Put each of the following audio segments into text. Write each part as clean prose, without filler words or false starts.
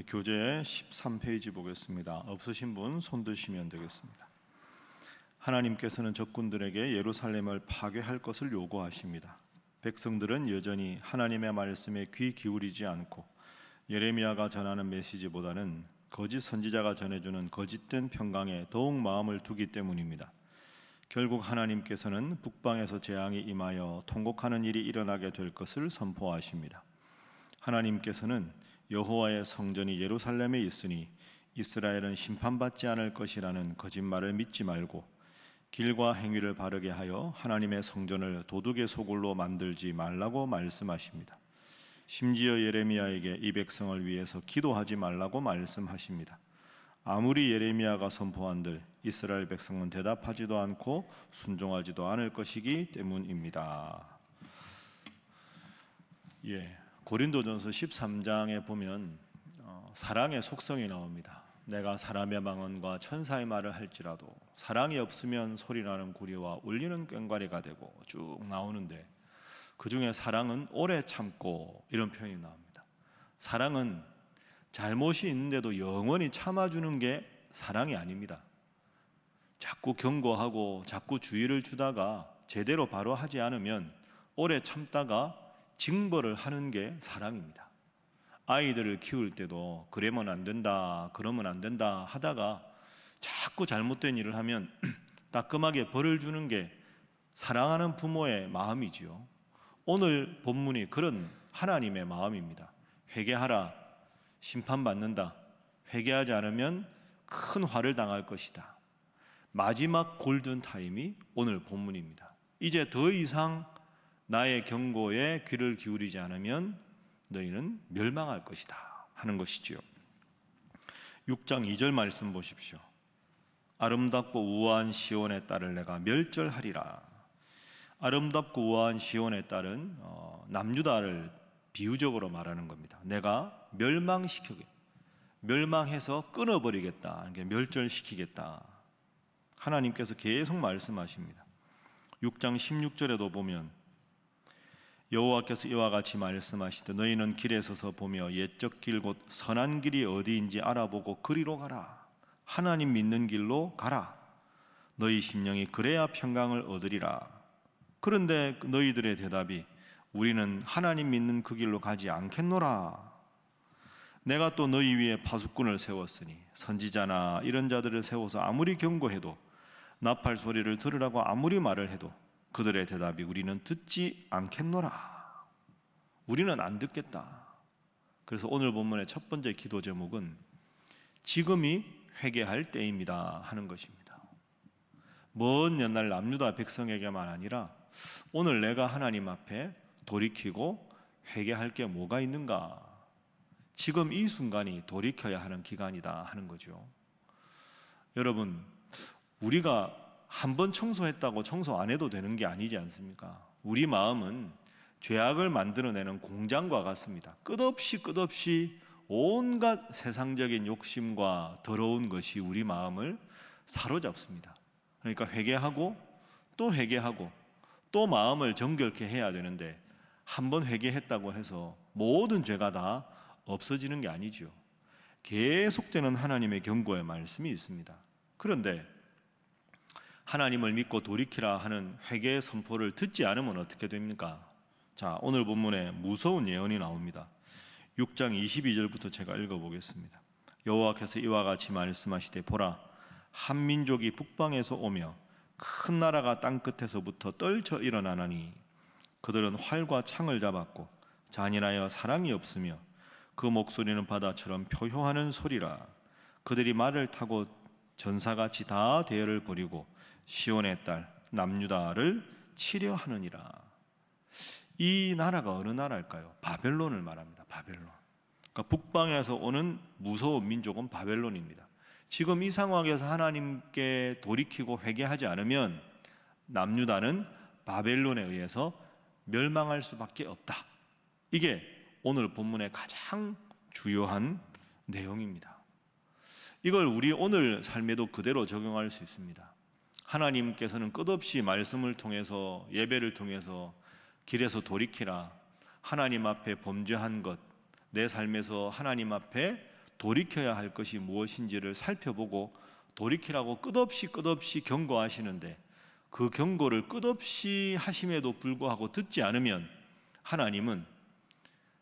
교재 13페이지 보겠습니다. 없으신 분 손 드시면 되겠습니다. 하나님께서는 적군들에게 예루살렘을 파괴할 것을 요구하십니다. 백성들은 여전히 하나님의 말씀에 귀 기울이지 않고 예레미야가 전하는 메시지보다는 거짓 선지자가 전해주는 거짓된 평강에 더욱 마음을 두기 때문입니다. 결국 하나님께서는 북방에서 재앙이 임하여 통곡하는 일이 일어나게 될 것을 선포하십니다. 하나님께서는 여호와의 성전이 예루살렘에 있으니 이스라엘은 심판받지 않을 것이라는 거짓말을 믿지 말고 길과 행위를 바르게 하여 하나님의 성전을 도둑의 소굴로 만들지 말라고 말씀하십니다. 심지어 예레미야에게 이 백성을 위해서 기도하지 말라고 말씀하십니다. 아무리 예레미야가 선포한들 이스라엘 백성은 대답하지도 않고 순종하지도 않을 것이기 때문입니다. 고린도전서 13장에 보면 사랑의 속성이 나옵니다. 내가 사람의 망언과 천사의 말을 할지라도 사랑이 없으면 소리나는 구리와 울리는 꽹과리가 되고 쭉 나오는데, 그 중에 사랑은 오래 참고 이런 표현이 나옵니다. 사랑은 잘못이 있는데도 영원히 참아주는 게 사랑이 아닙니다. 자꾸 경고하고 자꾸 주의를 주다가 제대로 바로 하지 않으면 오래 참다가 징벌을 하는 게 사랑입니다. 아이들을 키울 때도 그러면 안 된다, 그러면 안 된다 하다가 자꾸 잘못된 일을 하면 따끔하게 벌을 주는 게 사랑하는 부모의 마음이지요. 오늘 본문이 그런 하나님의 마음입니다. 회개하라, 심판받는다. 회개하지 않으면 큰 화를 당할 것이다. 마지막 골든 타임이 오늘 본문입니다. 이제 더 이상 나의 경고에 귀를 기울이지 않으면 너희는 멸망할 것이다 하는 것이지요. 6장 2절 말씀 보십시오. 아름답고 우아한 시온의 딸을 내가 멸절하리라. 아름답고 우아한 시온의 딸은 남유다를 비유적으로 말하는 겁니다. 내가 멸망해서 끊어버리겠다, 멸절시키겠다. 하나님께서 계속 말씀하십니다. 6장 16절에도 보면 여호와께서 이와 같이 말씀하시되 너희는 길에 서서 보며 옛적 길 곧 선한 길이 어디인지 알아보고 그리로 가라. 하나님 믿는 길로 가라. 너희 심령이 그래야 평강을 얻으리라. 그런데 너희들의 대답이 우리는 하나님 믿는 그 길로 가지 않겠노라. 내가 또 너희 위에 파수꾼을 세웠으니 선지자나 이런 자들을 세워서 아무리 경고해도 나팔 소리를 들으라고 아무리 말을 해도 그들의 대답이 우리는 듣지 않겠노라. 우리는 안 듣겠다. 그래서 오늘 본문의 첫 번째 기도 제목은 지금이 회개할 때입니다 하는 것입니다. 먼 옛날 남유다 백성에게만 아니라 오늘 내가 하나님 앞에 돌이키고 회개할 게 뭐가 있는가? 지금 이 순간이 돌이켜야 하는 기간이다 하는 거죠. 여러분, 우리가 한번 청소했다고 청소 안 해도 되는 게 아니지 않습니까? 우리 마음은 죄악을 만들어내는 공장과 같습니다. 끝없이 온갖 세상적인 욕심과 더러운 것이 우리 마음을 사로잡습니다. 그러니까 회개하고 또 마음을 정결케 해야 되는데 한번 회개했다고 해서 모든 죄가 다 없어지는 게 아니죠. 계속되는 하나님의 경고의 말씀이 있습니다. 그런데 하나님을 믿고 돌이키라 하는 회개의 선포를 듣지 않으면 어떻게 됩니까? 자, 오늘 본문에 무서운 예언이 나옵니다. 6장 22절부터 제가 읽어보겠습니다. 여호와께서 이와 같이 말씀하시되 보라, 한 민족이 북방에서 오며 큰 나라가 땅끝에서부터 떨쳐 일어나나니 그들은 활과 창을 잡았고 잔인하여 사랑이 없으며 그 목소리는 바다처럼 표효하는 소리라. 그들이 말을 타고 전사같이 다 대열을 벌이고 시온의 딸 남유다를 치려 하느니라. 이 나라가 어느 나라일까요? 바벨론을 말합니다. 바벨론. 그러니까 북방에서 오는 무서운 민족은 바벨론입니다. 지금 이 상황에서 하나님께 돌이키고 회개하지 않으면 남유다는 바벨론에 의해서 멸망할 수밖에 없다. 이게 오늘 본문의 가장 주요한 내용입니다. 이걸 우리 오늘 삶에도 그대로 적용할 수 있습니다. 하나님께서는 끝없이 말씀을 통해서, 예배를 통해서 길에서 돌이키라, 하나님 앞에 범죄한 것, 내 삶에서 하나님 앞에 돌이켜야 할 것이 무엇인지를 살펴보고 돌이키라고 끝없이 경고하시는데, 그 경고를 끝없이 하심에도 불구하고 듣지 않으면 하나님은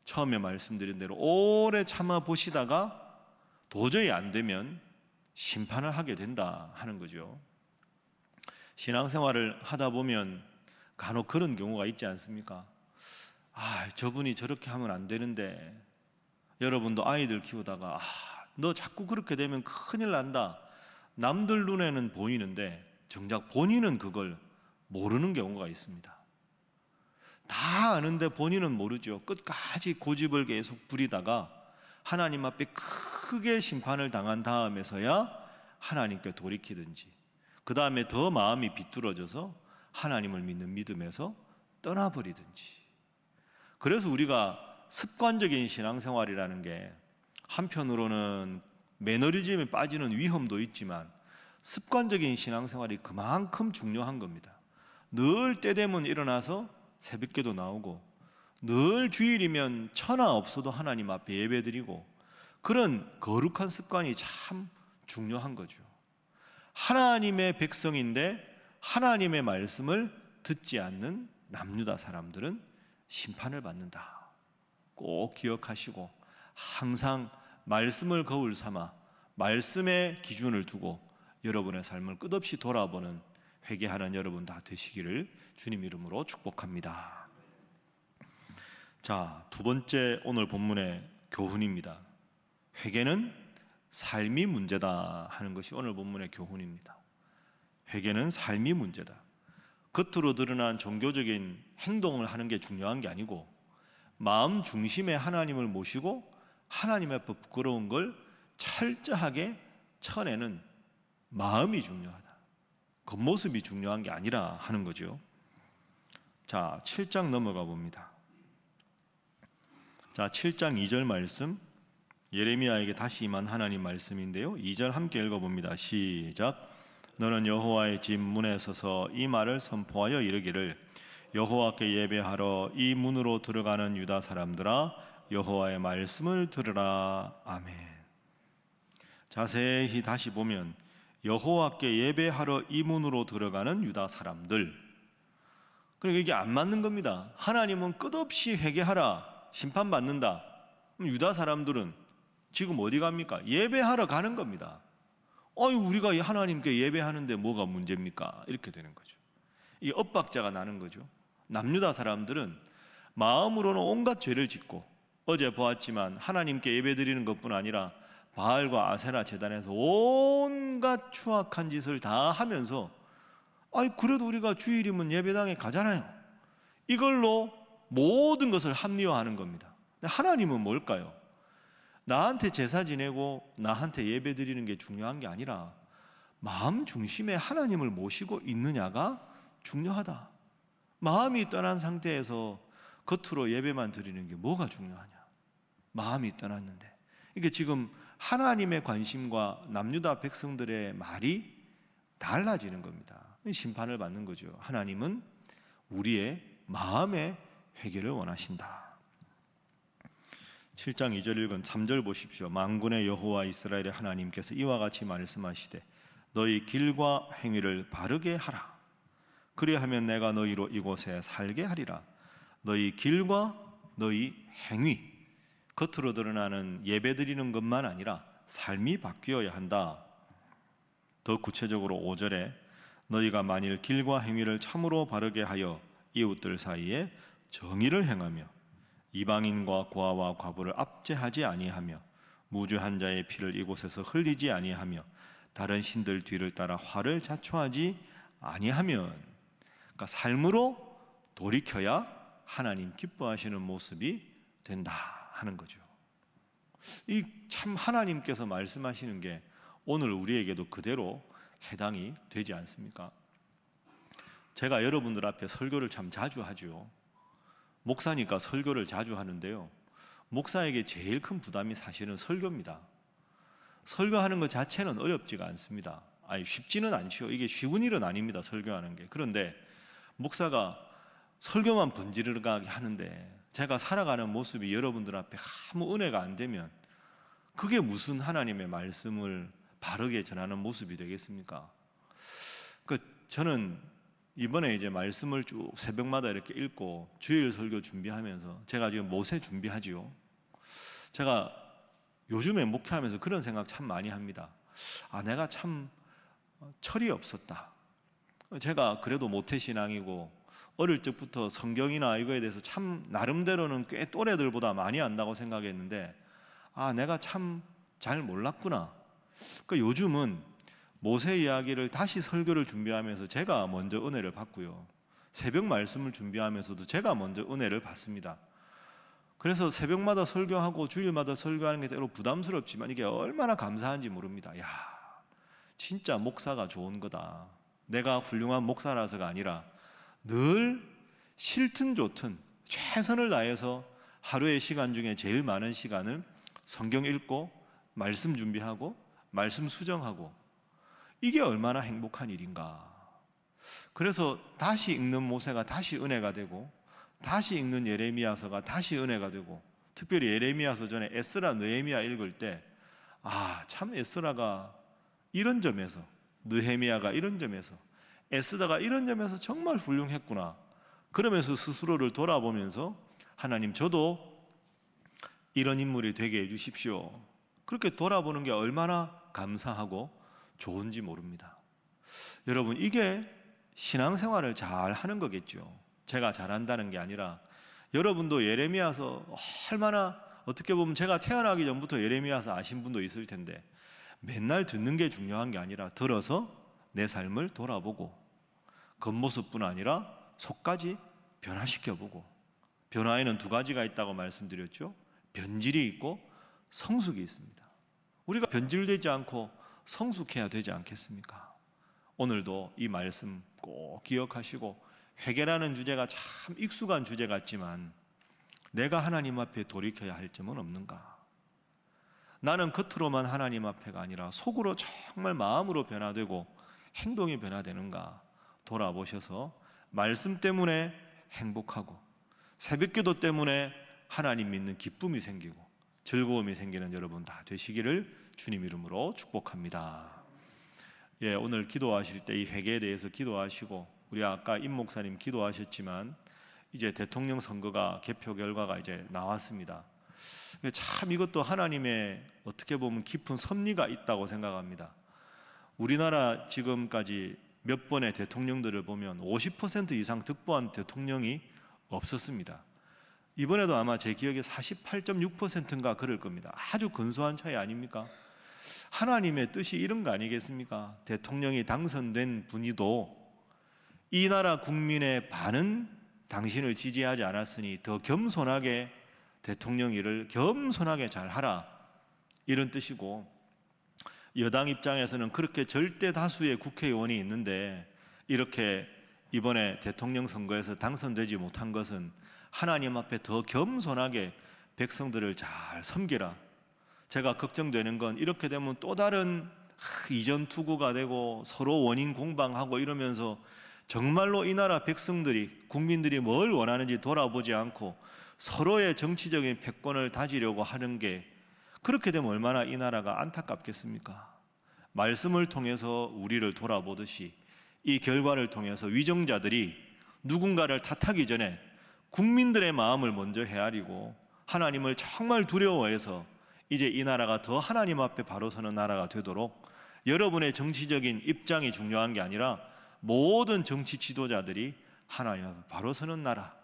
처음에 말씀드린 대로 오래 참아 보시다가 도저히 안 되면 심판을 하게 된다 하는 거죠. 신앙생활을 하다 보면 간혹 그런 경우가 있지 않습니까? 저분이 저렇게 하면 안 되는데, 여러분도 아이들 키우다가 너 자꾸 그렇게 되면 큰일 난다. 남들 눈에는 보이는데 정작 본인은 그걸 모르는 경우가 있습니다. 다 아는데 본인은 모르죠. 끝까지 고집을 계속 부리다가 하나님 앞에 크게 심판을 당한 다음에서야 하나님께 돌이키든지, 그 다음에 더 마음이 비뚤어져서 하나님을 믿는 믿음에서 떠나버리든지. 그래서 우리가 습관적인 신앙생활이라는 게 한편으로는 매너리즘에 빠지는 위험도 있지만 습관적인 신앙생활이 그만큼 중요한 겁니다. 늘 때 되면 일어나서 새벽기도 나오고, 늘 주일이면 천하 없어도 하나님 앞에 예배드리고, 그런 거룩한 습관이 참 중요한 거죠. 하나님의 백성인데 하나님의 말씀을 듣지 않는 남유다 사람들은 심판을 받는다. 꼭 기억하시고 항상 말씀을 거울 삼아 말씀의 기준을 두고 여러분의 삶을 끝없이 돌아보는 회개하는 여러분 다 되시기를 주님 이름으로 축복합니다. 자, 두 번째 오늘 본문의 교훈입니다. 회개는 삶이 문제다 하는 것이 오늘 본문의 교훈입니다. 회개는 삶이 문제다. 겉으로 드러난 종교적인 행동을 하는 게 중요한 게 아니고, 마음 중심에 하나님을 모시고 하나님 앞에 부끄러운 걸 철저하게 쳐내는 마음이 중요하다. 겉모습이 중요한 게 아니라 하는 거죠. 자, 7장 넘어가 봅니다. 자, 7장 2절 말씀, 예레미야에게 다시 임한 하나님 말씀인데요. 2절 함께 읽어봅니다. 시작. 너는 여호와의 집 문에 서서 이 말을 선포하여 이르기를, 여호와께 예배하러 이 문으로 들어가는 유다 사람들아, 여호와의 말씀을 들으라. 아멘. 자세히 다시 보면 여호와께 예배하러 이 문으로 들어가는 유다 사람들, 그러니까 이게 안 맞는 겁니다. 하나님은 끝없이 회개하라, 심판받는다. 유다 사람들은 지금 어디 갑니까? 예배하러 가는 겁니다. 우리가 하나님께 예배하는데 뭐가 문제입니까? 이렇게 되는 거죠. 이 엇박자가 나는 거죠. 남유다 사람들은 마음으로는 온갖 죄를 짓고, 어제 보았지만 하나님께 예배드리는 것뿐 아니라 바알과 아세라 제단에서 온갖 추악한 짓을 다 하면서, 그래도 우리가 주일이면 예배당에 가잖아요. 이걸로 모든 것을 합리화하는 겁니다. 하나님은 뭘까요? 나한테 제사 지내고 나한테 예배 드리는 게 중요한 게 아니라 마음 중심에 하나님을 모시고 있느냐가 중요하다. 마음이 떠난 상태에서 겉으로 예배만 드리는 게 뭐가 중요하냐? 마음이 떠났는데. 이게 지금 하나님의 관심과 남유다 백성들의 말이 달라지는 겁니다. 심판을 받는 거죠. 하나님은 우리의 마음의 회개를 원하신다. 7장 2절 읽은 3절 보십시오. 만군의 여호와 이스라엘의 하나님께서 이와 같이 말씀하시되, 너희 길과 행위를 바르게 하라. 그리하면 내가 너희로 이곳에 살게 하리라. 너희 길과 너희 행위, 겉으로 드러나는 예배드리는 것만 아니라 삶이 바뀌어야 한다. 더 구체적으로 5절에 너희가 만일 길과 행위를 참으로 바르게 하여 이웃들 사이에 정의를 행하며 이방인과 고아와 과부를 압제하지 아니하며 무죄한 자의 피를 이곳에서 흘리지 아니하며 다른 신들 뒤를 따라 화를 자초하지 아니하면, 그러니까 삶으로 돌이켜야 하나님 기뻐하시는 모습이 된다 하는 거죠. 이 참 하나님께서 말씀하시는 게 오늘 우리에게도 그대로 해당이 되지 않습니까? 제가 여러분들 앞에 설교를 참 자주 하죠. 목사니까 설교를 자주 하는데요, 목사에게 제일 큰 부담이 사실은 설교입니다. 설교하는 것 자체는 어렵지가 않습니다. 쉽지는 않죠. 이게 쉬운 일은 아닙니다, 설교하는 게. 그런데 목사가 설교만 분지르르하게 하는데 제가 살아가는 모습이 여러분들 앞에 아무 은혜가 안 되면 그게 무슨 하나님의 말씀을 바르게 전하는 모습이 되겠습니까? 저는 이번에 이제 말씀을 쭉 새벽마다 이렇게 읽고 주일 설교 준비하면서 제가 지금 모세 준비하지요. 제가 요즘에 목회하면서 그런 생각 참 많이 합니다. 내가 참 철이 없었다. 제가 그래도 모태신앙이고 어릴 적부터 성경이나 이거에 대해서 참 나름대로는 꽤 또래들보다 많이 안다고 생각했는데 내가 참 잘 몰랐구나. 요즘은 모세 이야기를 다시 설교를 준비하면서 제가 먼저 은혜를 받고요. 새벽 말씀을 준비하면서도 제가 먼저 은혜를 받습니다. 그래서 새벽마다 설교하고 주일마다 설교하는 게 때로 부담스럽지만 이게 얼마나 감사한지 모릅니다. 진짜 목사가 좋은 거다. 내가 훌륭한 목사라서가 아니라 늘 싫든 좋든 최선을 다해서 하루의 시간 중에 제일 많은 시간을 성경 읽고 말씀 준비하고 말씀 수정하고, 이게 얼마나 행복한 일인가. 그래서 다시 읽는 모세가 다시 은혜가 되고, 다시 읽는 예레미야서가 다시 은혜가 되고, 특별히 예레미야서 전에 에스라 느헤미야 읽을 때 참 에스라가 이런 점에서, 느헤미야가 이런 점에서, 에스더가 이런 점에서 정말 훌륭했구나. 그러면서 스스로를 돌아보면서 하나님, 저도 이런 인물이 되게 해주십시오. 그렇게 돌아보는 게 얼마나 감사하고 좋은지 모릅니다. 여러분, 이게 신앙생활을 잘 하는 거겠죠. 제가 잘한다는 게 아니라 여러분도 예레미야서 얼마나, 어떻게 보면 제가 태어나기 전부터 예레미야서 아신 분도 있을 텐데 맨날 듣는 게 중요한 게 아니라 들어서 내 삶을 돌아보고 겉모습뿐 아니라 속까지 변화시켜보고, 변화에는 두 가지가 있다고 말씀드렸죠. 변질이 있고 성숙이 있습니다. 우리가 변질되지 않고 성숙해야 되지 않겠습니까? 오늘도 이 말씀 꼭 기억하시고, 회개라는 주제가 참 익숙한 주제 같지만 내가 하나님 앞에 돌이켜야 할 점은 없는가? 나는 겉으로만 하나님 앞에가 아니라 속으로 정말 마음으로 변화되고 행동이 변화되는가 돌아보셔서 말씀 때문에 행복하고 새벽기도 때문에 하나님 믿는 기쁨이 생기고 즐거움이 생기는 여러분 다 되시기를 주님 이름으로 축복합니다. 오늘 기도하실 때 이 회개에 대해서 기도하시고, 우리 아까 임 목사님 기도하셨지만 이제 대통령 선거가 개표 결과가 이제 나왔습니다. 참 이것도 하나님의 어떻게 보면 깊은 섭리가 있다고 생각합니다. 우리나라 지금까지 몇 번의 대통령들을 보면 50% 이상 득보한 대통령이 없었습니다. 이번에도 아마 제 기억에 48.6%인가 그럴 겁니다. 아주 근소한 차이 아닙니까? 하나님의 뜻이 이런 거 아니겠습니까? 대통령이 당선된 분이도 이 나라 국민의 반은 당신을 지지하지 않았으니 더 겸손하게 대통령 일을 겸손하게 잘 하라, 이런 뜻이고, 여당 입장에서는 그렇게 절대 다수의 국회의원이 있는데 이렇게 이번에 대통령 선거에서 당선되지 못한 것은 하나님 앞에 더 겸손하게 백성들을 잘 섬기라. 제가 걱정되는 건 이렇게 되면 또 다른 이전 투구가 되고 서로 원인 공방하고 이러면서 정말로 이 나라 백성들이, 국민들이 뭘 원하는지 돌아보지 않고 서로의 정치적인 패권을 다지려고 하는 게, 그렇게 되면 얼마나 이 나라가 안타깝겠습니까? 말씀을 통해서 우리를 돌아보듯이 이 결과를 통해서 위정자들이 누군가를 탓하기 전에 국민들의 마음을 먼저 헤아리고 하나님을 정말 두려워해서 이제 이 나라가 더 하나님 앞에 바로 서는 나라가 되도록, 여러분의 정치적인 입장이 중요한 게 아니라 모든 정치 지도자들이 하나님 앞에 바로 서는 나라,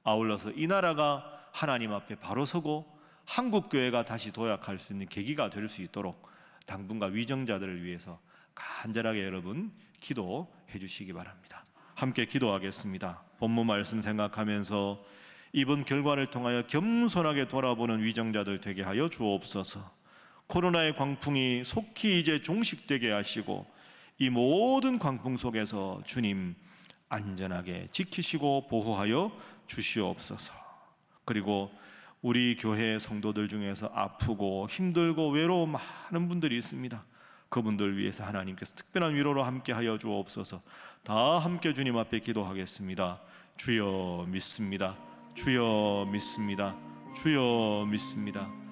아울러서 이 나라가 하나님 앞에 바로 서고 한국교회가 다시 도약할 수 있는 계기가 될 수 있도록 당분간 위정자들을 위해서 간절하게 여러분 기도해 주시기 바랍니다. 함께 기도하겠습니다. 본문 말씀 생각하면서 이번 결과를 통하여 겸손하게 돌아보는 위정자들 되게 하여 주옵소서. 코로나의 광풍이 속히 이제 종식되게 하시고 이 모든 광풍 속에서 주님 안전하게 지키시고 보호하여 주시옵소서. 그리고 우리 교회 성도들 중에서 아프고 힘들고 외로운 많은 분들이 있습니다. 그분들 위해서 하나님께서 특별한 위로로 함께하여 주옵소서. 다 함께 주님 앞에 기도하겠습니다. 주여 믿습니다. 주여 믿습니다. 주여 믿습니다.